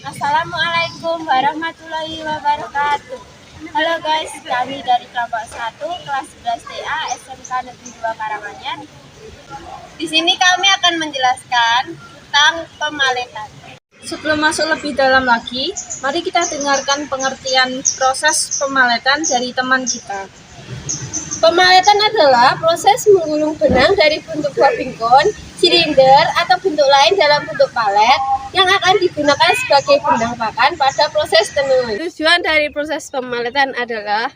Assalamualaikum warahmatullahi wabarakatuh. Halo guys, kami dari kelompok 1 kelas 11 TA SMK Negeri 2 Karanganyar. Di sini kami akan menjelaskan tentang pemaletan. Sebelum masuk lebih dalam lagi, mari kita dengarkan pengertian proses pemaletan dari teman kita. Pemaletan adalah proses menggulung benang dari bentuk buah bingkon, silinder, atau bentuk lain dalam bentuk palet yang akan digunakan sebagai benang pakan pada proses tenun. Tujuan dari proses pemaletan adalah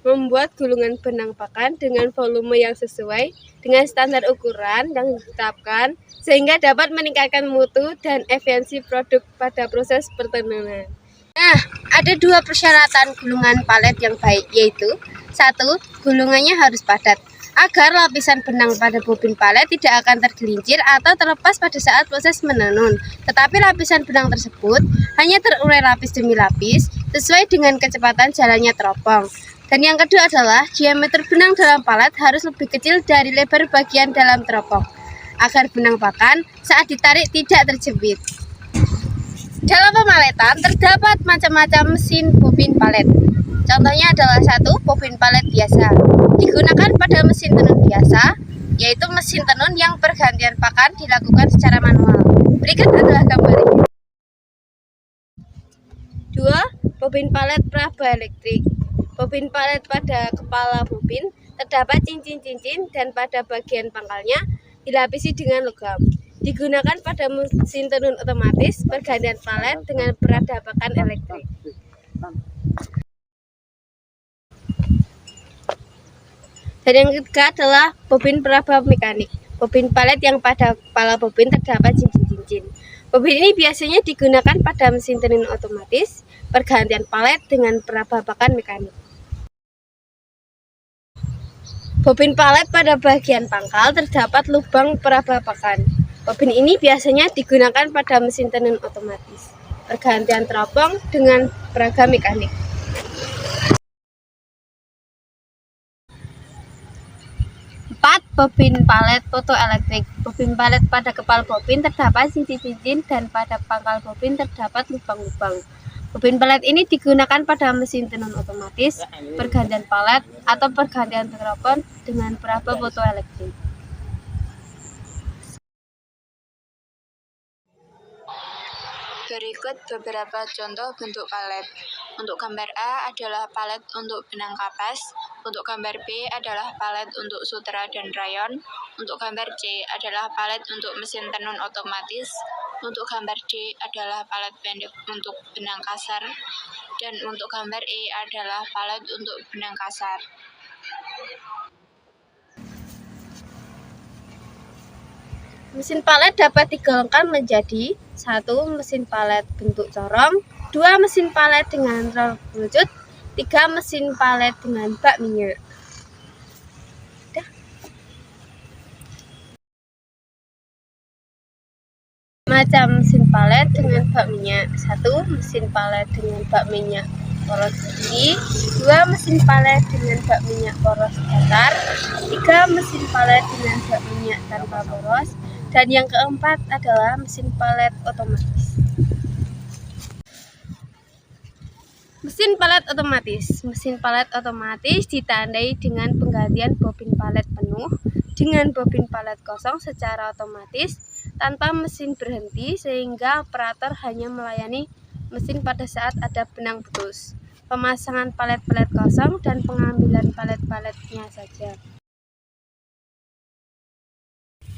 membuat gulungan benang pakan dengan volume yang sesuai dengan standar ukuran yang ditetapkan sehingga dapat meningkatkan mutu dan efisiensi produk pada proses pertenunan. Nah, ada dua persyaratan gulungan palet yang baik, yaitu 1. Gulungannya harus padat agar lapisan benang pada bobin palet tidak akan tergelincir atau terlepas pada saat proses menenun, tetapi lapisan benang tersebut hanya terurai lapis demi lapis sesuai dengan kecepatan jalannya teropong. Dan yang kedua adalah diameter benang dalam palet harus lebih kecil dari lebar bagian dalam teropong agar benang pakan saat ditarik tidak terjepit. Dalam pemaletan terdapat macam-macam mesin bobin palet. Contohnya adalah 1. Bobin palet biasa. Digunakan pada mesin tenun biasa, yaitu mesin tenun yang pergantian pakan dilakukan secara manual. Berikut adalah gambarnya. 2. Bobin palet Praba elektrik. Bobin palet pada kepala bobin terdapat cincin-cincin dan pada bagian pangkalnya dilapisi dengan logam. Digunakan pada mesin tenun otomatis pergantian palet dengan peradaban elektrik. Dan yang ketiga adalah bobin peraba mekanik. Bobin palet yang pada kepala bobin terdapat cincin-cincin. Bobin ini biasanya digunakan pada mesin tenun otomatis pergantian palet dengan perabakan mekanik. Bobin palet pada bagian pangkal terdapat lubang perabakan. Bobin ini biasanya digunakan pada mesin tenun otomatis pergantian teropong dengan peraga mekanik. 4. Bobin palet fotoelektrik. Bobin palet pada kepala bobin terdapat cincin-cincin dan pada pangkal bobin terdapat lubang-lubang. Bobin palet ini digunakan pada mesin tenun otomatis, pergantian palet, atau pergantian teropong dengan peraba fotoelektrik. Berikut beberapa contoh bentuk palet. Untuk gambar A adalah palet untuk benang kapas, untuk gambar B adalah palet untuk sutra dan rayon, untuk gambar C adalah palet untuk mesin tenun otomatis, untuk gambar D adalah palet pendek untuk benang kasar, dan untuk gambar E adalah palet untuk benang kasar. Mesin palet dapat digolongkan menjadi 1. Mesin palet bentuk corong, 2. Mesin palet dengan rol kerucut, 3. Mesin palet dengan bak minyak. Macam mesin palet dengan bak minyak. 1. Mesin palet dengan bak minyak poros tinggi, 2. Mesin palet dengan bak minyak poros datar, 3. Mesin palet dengan bak minyak tanpa poros, dan yang keempat adalah mesin palet otomatis. Mesin palet otomatis. Mesin palet otomatis ditandai dengan penggantian bobin palet penuh dengan bobin palet kosong secara otomatis tanpa mesin berhenti, sehingga operator hanya melayani mesin pada saat ada benang putus, pemasangan palet-palet kosong, dan pengambilan palet-paletnya saja.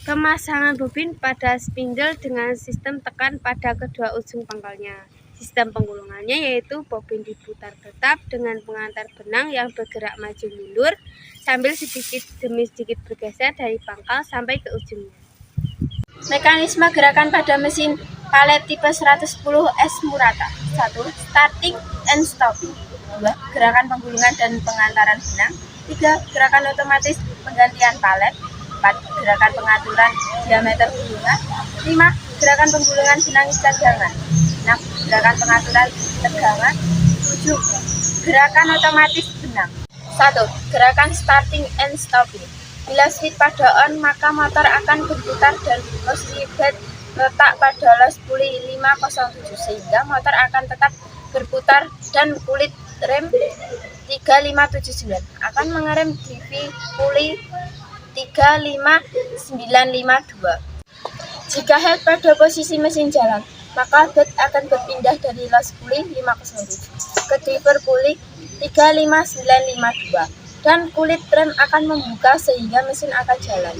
Pemasangan bobin pada spindle dengan sistem tekan pada kedua ujung pangkalnya. Sistem penggulungannya yaitu bobin diputar tetap dengan pengantar benang yang bergerak maju mundur sambil sedikit demi sedikit bergeser dari pangkal sampai ke ujungnya. Mekanisme gerakan pada mesin palet tipe 110 S Murata. 1. Starting and stopping. 2. Gerakan penggulungan dan pengantaran benang. 3. Gerakan otomatis penggantian palet. 4. Gerakan pengaturan diameter gulungan. 5. Gerakan penggulungan benang cadangan. 6. Gerakan pengaturan tegangan. 7. Gerakan otomatis benang. 1. Gerakan starting and stopping. Bila speed pada on, maka motor akan berputar dan posisi bed letak pada los puli 507 sehingga motor akan tetap berputar dan kulit rem 3579 akan mengerem drive puli 35952. Jika head pada posisi mesin jalan, maka bed akan berpindah dari los puli 507 ke driver puli 35952 dan kulit rem akan membuka sehingga mesin akan jalan.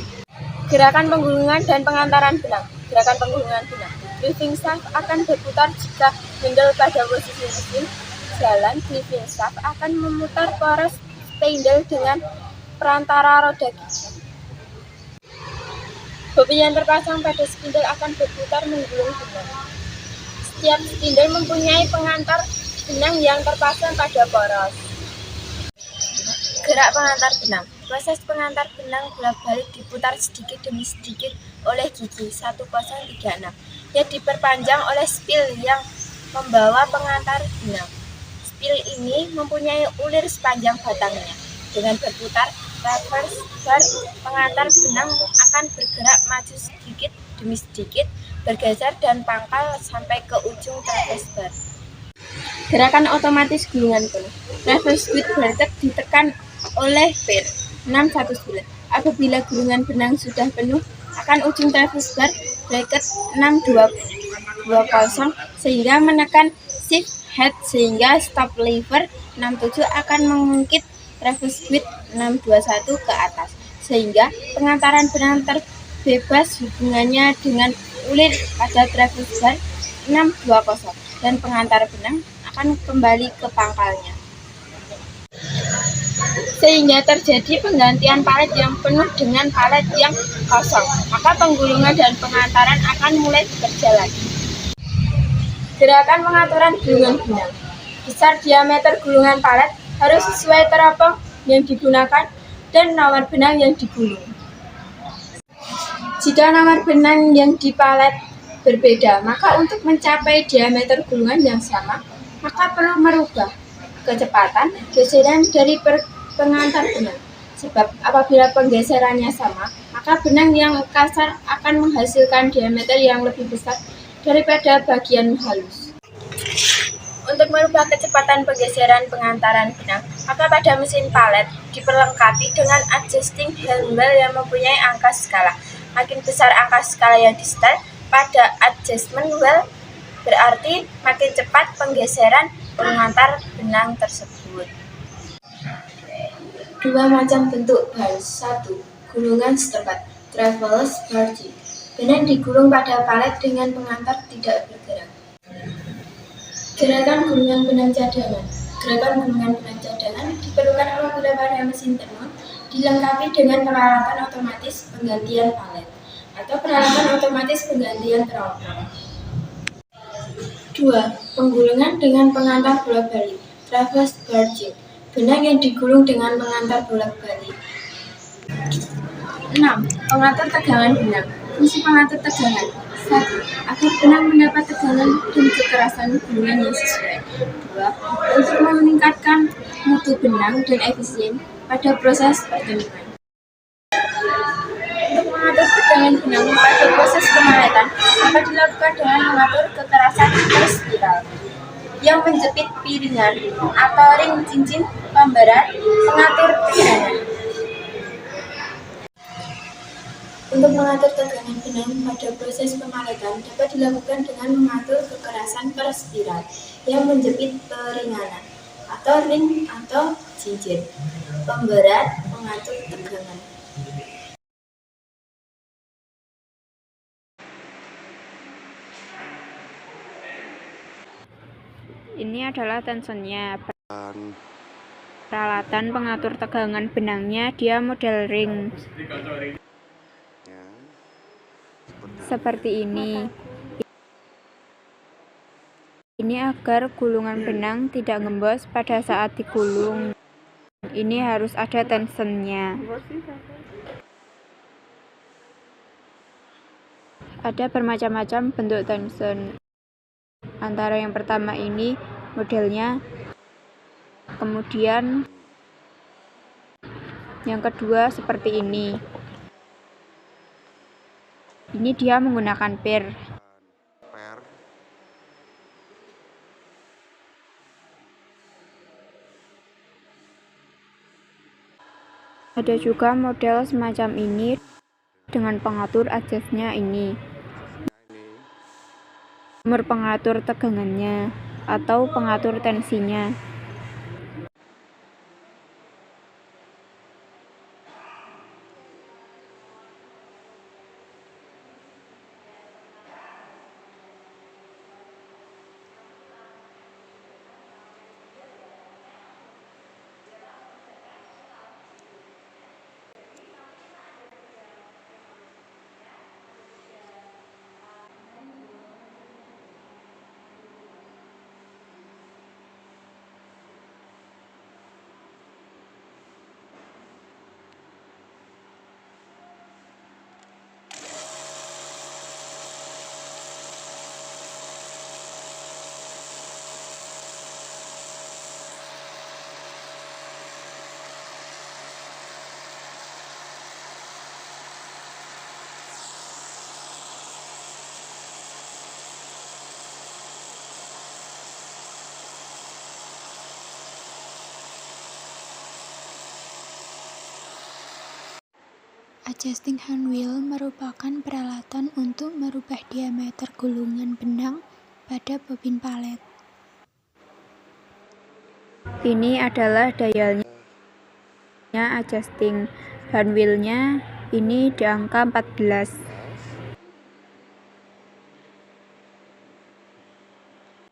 Gerakan penggulungan dan pengantaran benang. Gerakan penggulungan benang. Driving shaft akan berputar jika handle pada posisi mesin jalan. Driving shaft akan memutar poros spindle dengan perantara roda gigi. Bobin yang terpasang pada spindle akan berputar menggulung benang. Setiap spindle mempunyai pengantar benang yang terpasang pada poros. Gerak pengantar benang. Proses pengantar benang bolak-balik diputar sedikit demi sedikit oleh gigi 1036 yang diperpanjang oleh spil yang membawa pengantar benang. Spil ini mempunyai ulir sepanjang batangnya. Dengan berputar reverse bar, pengantar benang akan bergerak maju sedikit demi sedikit, bergeser dan pangkal sampai ke ujung reverse bar. Gerakan otomatis gulungan penuh. Reverse with bracket ditekan oleh pair 619. Apabila gulungan benang sudah penuh, akan ujung reverse bar bracket 620 sehingga menekan shift head sehingga stop lever 67 akan mengungkit reverse with 621 ke atas sehingga pengantaran benang terbebas hubungannya dengan ulir pada reverse bar 620 dan pengantar benang akan kembali ke pangkalnya. Sehingga terjadi penggantian palet yang penuh dengan palet yang kosong, maka penggulungan dan pengantaran akan mulai bekerja lagi. Gerakan pengaturan gulungan benang. Besar diameter gulungan palet harus sesuai teropong yang digunakan dan nomor benang yang digulung. Jika nomor benang yang di palet berbeda, maka untuk mencapai diameter gulungan yang sama, maka perlu merubah kecepatan geseran dari pengantar benang. Sebab apabila penggeserannya sama, maka benang yang kasar akan menghasilkan diameter yang lebih besar daripada bagian halus. Untuk merubah kecepatan penggeseran pengantaran benang, maka pada mesin palet diperlengkapi dengan adjusting handle yang mempunyai angka skala. Makin besar angka skala yang di-setel pada adjustment wheel, berarti makin cepat penggeseran pengantar benang tersebut. Dua macam bentuk bar. 1. Gulungan setempat, traverse barging. Benang digulung pada palet dengan pengantar tidak bergerak. Gerakan gulungan benang cadangan. Gerakan gulungan benang cadangan diperlukan apabila pada mesin tenun dilengkapi dengan peralatan otomatis penggantian palet atau peralatan otomatis penggantian teropong. 2. Penggulungan dengan pengantar bolak-balik, traverse barging. Benang yang digulung dengan pengantar bolak-balik. 6. Pengatur tegangan benang. Fungsi pengatur tegangan. 1. Agar benang mendapat tegangan dan kekerasan gulungan yang sesuai. 2. Untuk meningkatkan mutu benang dan efisien pada proses pertemuan. Untuk mengatur tegangan benang pada proses pemaletan dapat dilakukan dengan mengatur kekerasan per spiral yang menjepit piringan atau ring cincin pemberat pengatur tegangan. Untuk mengatur tegangan benang pada proses pemaletan dapat dilakukan dengan mengatur kekerasan per spiral yang menjepit peringanan atau ring atau cincin pemberat pengatur tegangan. Ini adalah tensionnya. Peralatan pengatur tegangan benangnya dia model ring. Seperti ini. Ini agar gulungan benang tidak ngembos pada saat digulung. Ini harus ada tensionnya. Ada bermacam-macam bentuk tension. Antara yang pertama ini modelnya, kemudian Yang kedua seperti ini. Ini dia menggunakan per. Ada juga model semacam ini dengan pengatur adjustnya ini. Nomor pengatur tegangannya atau pengatur tensinya. Adjusting hand wheel merupakan peralatan untuk merubah diameter gulungan benang pada bobin palet. Ini adalah dialnya adjusting hand wheel-nya ini di angka 14.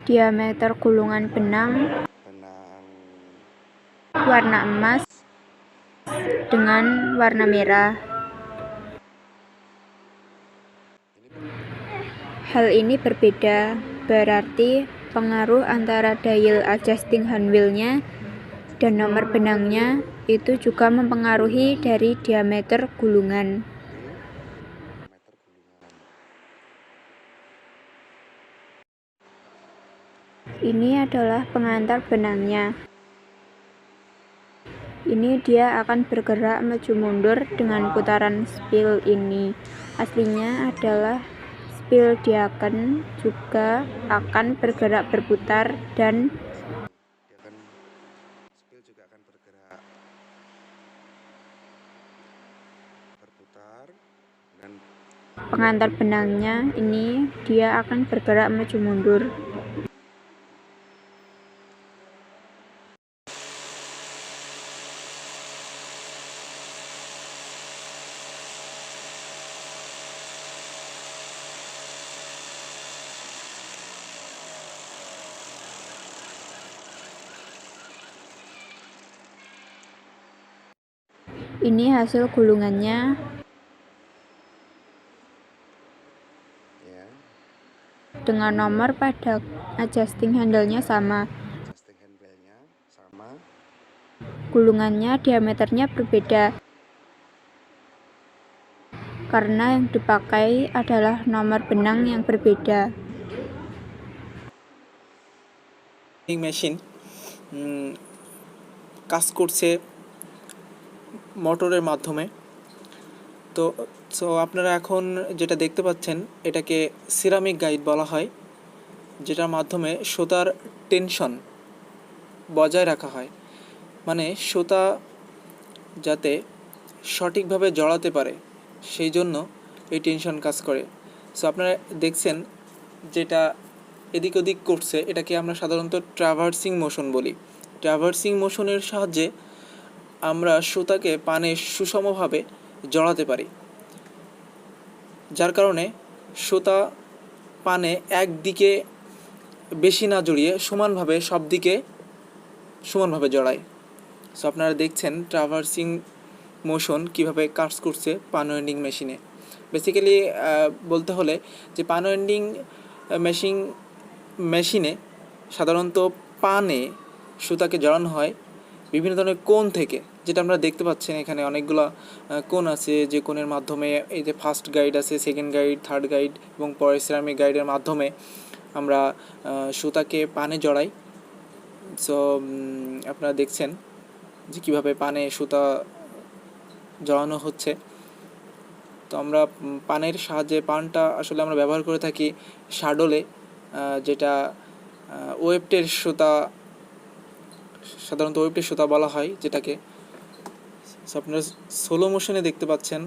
Diameter gulungan benang warna emas dengan warna merah. Hal ini berbeda, berarti pengaruh antara dial adjusting hand wheel-nya dan nomor benangnya itu juga mempengaruhi dari diameter gulungan. Ini adalah pengantar benangnya. Ini dia akan bergerak maju mundur dengan putaran spil ini. Aslinya adalah spil diaken juga akan bergerak berputar dan spil juga akan bergerak berputar dan pengantar benangnya ini dia akan bergerak maju mundur. Ini hasil gulungannya. ya, Dengan nomor pada adjusting handle-nya sama. adjusting handle-nya sama, Gulungannya diameternya berbeda. Karena yang dipakai adalah nomor benang yang berbeda. Machine কাজ করছে মোটরের মাধ্যমে। তো আপনারা এখন যেটা দেখতে পাচ্ছেন এটাকে সিরামিক গাইড বলা হয়, যেটার মাধ্যমে সুতার টেনশন বজায় রাখা হয়, মানে সুতা যাতে সঠিকভাবে জড়াতে পারে সেই জন্য এই টেনশন কাজ করে। সো আপনারা দেখছেন যেটা এদিক ওদিক করছে এটাকে আমরা সাধারণত ট্রাভার্সিং মোশন বলি। ট্রাভার্সিং মোশনের সাহায্যে আমরা সুতাকে পানে সুষমভাবে জড়াতে পারি, যার কারণে সুতা পানে একদিকে বেশি না জড়িয়ে সমানভাবে সব দিকে সমানভাবে জড়ায়। সো আপনারা দেখছেন ট্রাভার্সিং মোশন কীভাবে কাজ করছে পান ওয়েন্ডিং মেশিনে। বেসিক্যালি বলতে হলে যে পান ওয়েন্ডিং মেশিনে সাধারণত পানে সুতাকে জড়ানো হয় বিভিন্ন ধরনের কোণ থেকে, যেটা আমরা দেখতে পাচ্ছেন এখানে অনেকগুলো কোণ আছে, যে কোণের মাধ্যমে এই যে ফার্স্ট গাইড আছে, সেকেন্ড গাইড, থার্ড গাইড এবং পরে সিরামিক গাইডের মাধ্যমে আমরা সুতাকে পানে জড়াই। সো আপনারা দেখছেন যে কীভাবে পানে সুতা জড়ানো হচ্ছে। তো আমরা পানের সাহায্যে পানটা আসলে আমরা ব্যবহার করে থাকি শাডলে, যেটা ওয়েবটের সুতা, সাধারণত ওয়েবটের সুতা বলা হয় যেটাকে। সো আপনারা স্লো মোশনে দেখতে পাচ্ছেন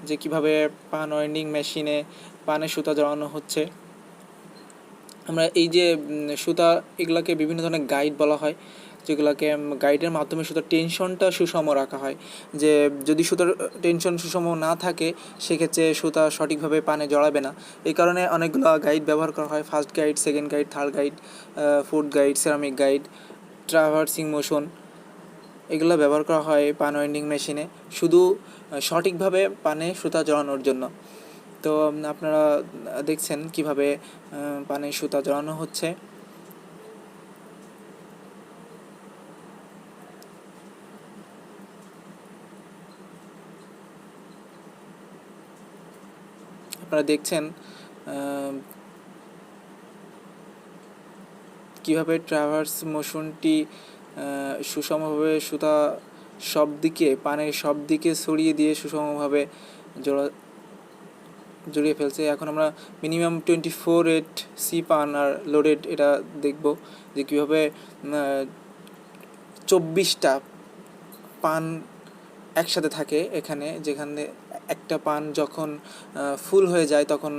যে কিভাবে পান ওয়াইন্ডিং মেশিনে পানের সুতা জড়ানো হচ্ছে। আমরা এই যে সুতা, এগুলাকে বিভিন্ন ধরনের গাইড বলা হয়, যেগুলোকে গাইডের মাধ্যমে সুতার টেনশনটা সুষম রাখা হয়। যে যদি সুতার টেনশন সুষম না থাকে সেক্ষেত্রে সুতা সঠিকভাবে পানে জড়াবে না। এই কারণে অনেকগুলো গাইড ব্যবহার করা হয়, first guide, second guide, third guide, fourth guide, ceramic guide, traversing motion, এগুলো ব্যবহার করা হয় পান ওয়াইন্ডিং মেশিনে শুধু সঠিকভাবে পানে সুতা জড়ানোর জন্য। তো আপনারা দেখছেন কিভাবে পানে সুতা জড়ানো হচ্ছে। আপনারা দেখছেন কিভাবে ট্রাভার্স মোশনটি সুষমভাবে সুতা সব দিকে, পানের সব দিকে ছড়িয়ে দিয়ে সুষমভাবে জড়িয়ে ফেলছে। এখন আমরা মিনিমাম 24 সি পান আর লোডেড এটা দেখব, যে কীভাবে 24টা পান একসাথে থাকে এখানে, যেখানে একটা পান যখন ফুল হয়ে যায় তখন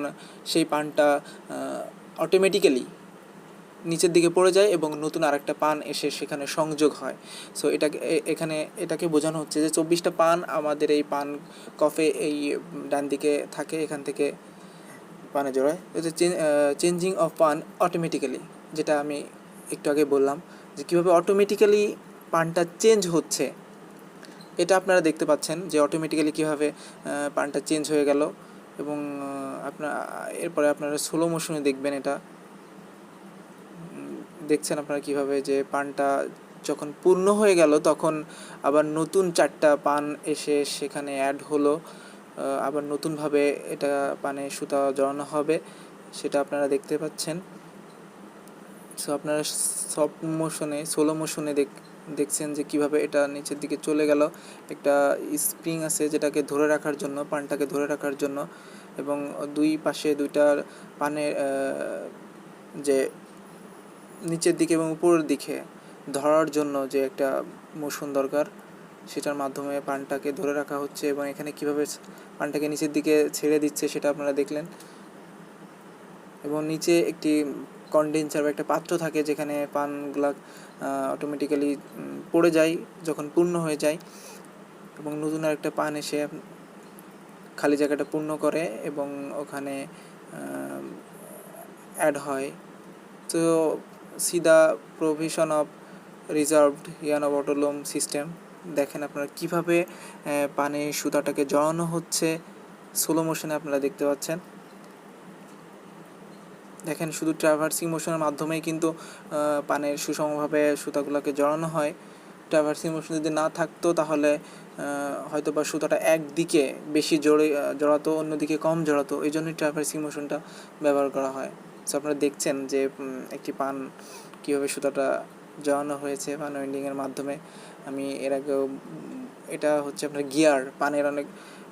সেই পানটা অটোমেটিক্যালি নিচের দিকে পড়ে যায় এবং নতুন আরেকটা পান এসে সেখানে সংযোগ হয়। সো এটাকে বোঝানো হচ্ছে যে 24টা পান আমাদের এই পান কফে এই ডান দিকে থাকে, এখান থেকে পানে জড়ায়। এটা চেঞ্জিং অফ পান অটোমেটিক্যালি, যেটা আমি একটু আগে বললাম যে কীভাবে অটোমেটিক্যালি পানটা চেঞ্জ হচ্ছে, এটা আপনারা দেখতে পাচ্ছেন যে অটোমেটিক্যালি কীভাবে পানটা চেঞ্জ হয়ে গেল। এবং এরপরে আপনারা স্লো মোশনে দেখবেন, এটা দেখছেন আপনারা কীভাবে যে পানটা যখন পূর্ণ হয়ে গেল তখন আবার নতুন 4টা পান এসে সেখানে অ্যাড হলো, আবার নতুনভাবে এটা পানে সুতা জড়ানো হবে, সেটা আপনারা দেখতে পাচ্ছেন। সো আপনারা সফট মোশনে, স্লো মোশনে দেখছেন যে কিভাবে এটা নিচের দিকে চলে গেল। একটা স্প্রিং আছে যেটাকে ধরে রাখার জন্য, পানটাকে ধরে রাখার জন্য, এবং দুই পাশে দুইটার পানের যে নিচের দিকে এবং উপরের দিকে ধরার জন্য যে একটা মোশন দরকার, সেটার মাধ্যমে পানটাকে ধরে রাখা হচ্ছে। এবং এখানে কিভাবে পানটাকে নিচের দিকে ছেড়ে দিচ্ছে সেটা আপনারা দেখলেন। এবং নিচে একটি কন্ডেন্সার বা একটা পাত্র থাকে যেখানে পানগুলা অটোমেটিক্যালি পড়ে যায় যখন পূর্ণ হয়ে যায়, এবং নতুন আরেকটা পান এসে খালি জায়গাটা পূর্ণ করে এবং ওখানে অ্যাড হয়। তো C the provision of reserved ইয়ানোবটলম সিস্টেম। দেখেন আপনারা কীভাবে পানে সুতাটাকে জড়ানো হচ্ছে, স্লো মোশনে আপনারা দেখতে পাচ্ছেন। দেখেন শুধু ট্রাভার্সিং মোশনের মাধ্যমেই কিন্তু পানের সুষমভাবে সুতাগুলোকে জড়ানো হয়। ট্রাভার্সিং মোশন যদি না থাকতো তাহলে হয়তো বা সুতাটা একদিকে বেশি জড়াতো, অন্যদিকে কম জড়াতো, এই জন্যই ট্রাভার্সিং মোশনটা ব্যবহার করা হয়। সো আপনারা দেখছেন যে একটি পান কীভাবে সুতাটা জড়ানো হয়েছে পান ওয়াইন্ডিংয়ের মাধ্যমে। আমি এর আগেও, এটা হচ্ছে আপনার গিয়ার, পানের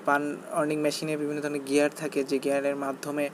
পান ওয়াইন্ডিং মেশিনে বিভিন্ন ধরনের গিয়ার থাকে, যে গিয়ারের মাধ্যমে